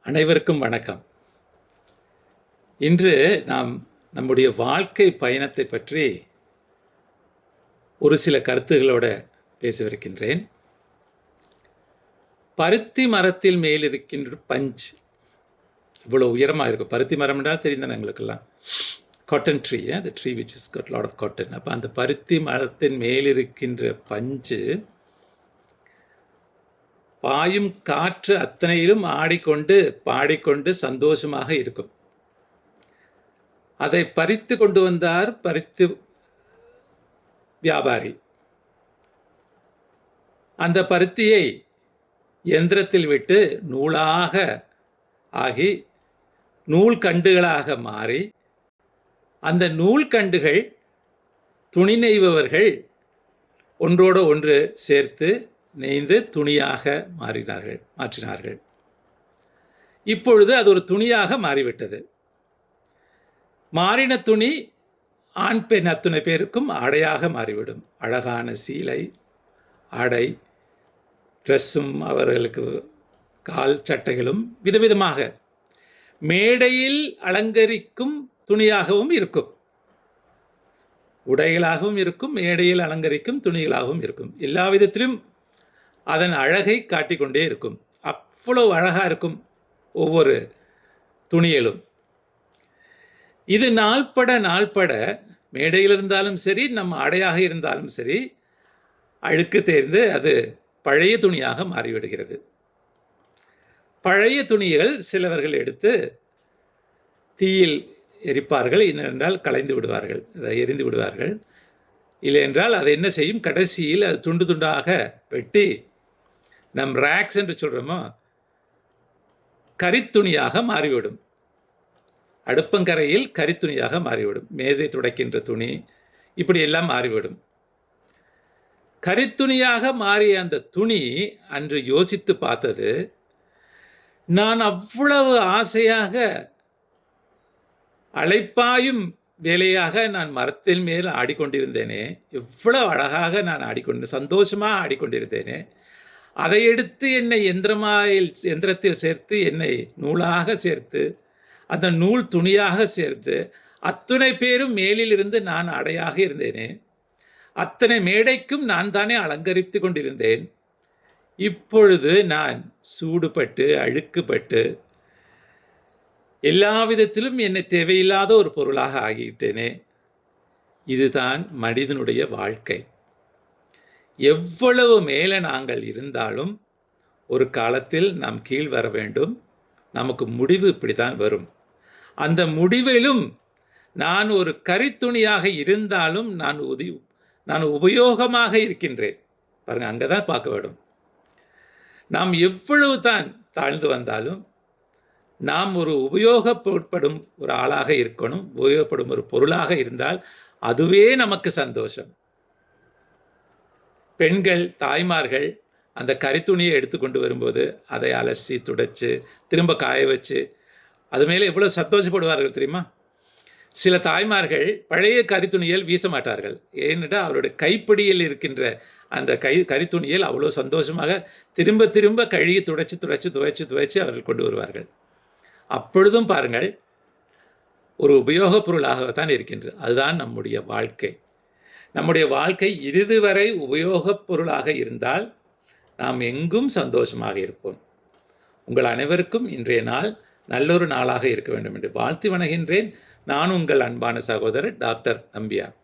அனைவருக்கும் வணக்கம். இன்று நாம் நம்முடைய வாழ்க்கை பயணத்தை பற்றி ஒரு சில கருத்துகளோட பேசவிருக்கின்றேன். பருத்தி மரத்தில் மேல் இருக்கின்ற பஞ்சு இவ்வளோ உயரமாக இருக்கும். பருத்தி மரம் என்றால் தெரிந்தன எங்களுக்கெல்லாம். Cotton tree, the tree which has got lot of cotton. அப்போ அந்த பருத்தி மரத்தின் மேல் இருக்கின்ற பஞ்சு பாயும் காற்று அத்தனையிலும் ஆடிக்கொண்டு பாடிக்கொண்டு சந்தோஷமாக இருக்கும். அதை பறித்து கொண்டு வந்தார் பருத்தி வியாபாரி. அந்த பருத்தியை யந்திரத்தில் விட்டு நூலாக ஆகி நூல் கண்டுகளாக மாறி அந்த நூல் கண்டுகள் துணி நெய்பவர்கள் ஒன்றோடு ஒன்று சேர்த்து நெய்து துணியாக மாற்றினார்கள். இப்பொழுது அது ஒரு துணியாக மாறிவிட்டது. மாறின துணி ஆண் பெண் அத்துணை பேருக்கும் ஆடையாக மாறிவிடும். அழகான சீலை, ஆடை, ட்ரெஸ்ஸும் அவர்களுக்கு கால் சட்டைகளும் விதவிதமாக மேடையில் அலங்கரிக்கும் துணியாகவும் இருக்கும், உடைகளாகவும் இருக்கும், மேடையில் அலங்கரிக்கும் துணிகளாகவும் இருக்கும். எல்லா விதத்திலும் அதன் அழகை காட்டிக்கொண்டே இருக்கும். அவ்வளவு அழகாக இருக்கும் ஒவ்வொரு துணியிலும். இது நாள்பட மேடையில் இருந்தாலும் சரி, நம்ம ஆடையாக இருந்தாலும் சரி, அழுக்கு தேர்ந்து அது பழைய துணியாக மாறிவிடுகிறது. பழைய துணிகள் சிலவர்கள் எடுத்து தீயில் எரிப்பார்கள், இல்லையென்றால் களைந்து விடுவார்கள், அதை எரிந்து விடுவார்கள். இல்லை என்றால் அது என்ன செய்யும், கடைசியில் அது துண்டு துண்டாக வெட்டி நம் ரேக்ஸ் என்று சொல்கிறோமோ கரித்துணியாக மாறிவிடும். அடுப்பங்கரையில் கரித்துணியாக மாறிவிடும். மேதை துடைக்கின்ற துணி இப்படி எல்லாம் மாறிவிடும். கரித்துணியாக மாறிய அந்த துணி அன்று யோசித்து பார்த்தது, நான் அவ்வளவு ஆசையாக அலைப்பாயும் வேலையாக நான் மரத்தின் மேல் ஆடிக்கொண்டிருந்தேனே, எவ்வளவு அழகாக நான் சந்தோஷமாக ஆடிக்கொண்டிருந்தேனே, அதை எடுத்து என்னை எந்திரத்தில் சேர்த்து என்னை நூலாக சேர்த்து அந்த நூல் துணியாக சேர்த்து அத்தனை பேரும் மேலிலிருந்து நான் ஆடையாக இருந்தேனே, அத்தனை மேடைக்கும் நான் தானே அலங்கரித்து கொண்டிருந்தேன். இப்பொழுது நான் சூடுபட்டு அழுக்குப்பட்டு எல்லா விதத்திலும் என்னை தேவையில்லாத ஒரு பொருளாக ஆகிவிட்டேனே. இதுதான் மனிதனுடைய வாழ்க்கை. எவ்வளவு மேலே நாங்கள் இருந்தாலும் ஒரு காலத்தில் நாம் கீழ் வர வேண்டும். நமக்கு முடிவு இப்படித்தான் வரும். அந்த முடிவிலும் நான் ஒரு கரித்துணியாக இருந்தாலும் நான் உபயோகமாக இருக்கின்றேன். பாருங்கள், அங்கே தான் பார்க்க வேண்டும். நாம் எவ்வளவு தான் தாழ்ந்து வந்தாலும் நாம் ஒரு உபயோகப்படும் ஒரு ஆளாக இருக்கணும். உபயோகப்படும் ஒரு பொருளாக இருந்தால் அதுவே நமக்கு சந்தோஷம். பெண்கள், தாய்மார்கள் அந்த கரித்துணியை எடுத்துக்கொண்டு வரும்போது அதை அலசி துடைச்சு திரும்ப காய வச்சு அது மேலே எவ்வளோ சந்தோஷப்படுவார்கள் தெரியுமா? சில தாய்மார்கள் பழைய கரித்துணியில் வீச மாட்டார்கள். ஏனென்றால் அவருடைய கைப்பிடியில் இருக்கின்ற அந்த கரித்துணியில் அவ்வளோ சந்தோஷமாக திரும்ப திரும்ப கழுகி துவைச்சு அவர்கள் கொண்டு வருவார்கள். அப்பொழுதும் பாருங்கள், ஒரு உபயோகப் பொருளாகத்தான் இருக்கின்றது. அதுதான் நம்முடைய வாழ்க்கை. நம்முடைய வாழ்க்கை இறுதி வரை உபயோகப் பொருளாக இருந்தால் நாம் எங்கும் சந்தோஷமாக இருப்போம். உங்கள் அனைவருக்கும் இன்றைய நாள் நல்லொரு நாளாக இருக்க வேண்டும் என்று வாழ்த்து வணங்குகின்றேன். நான் உங்கள் அன்பான சகோதரர் டாக்டர் நம்பியார்.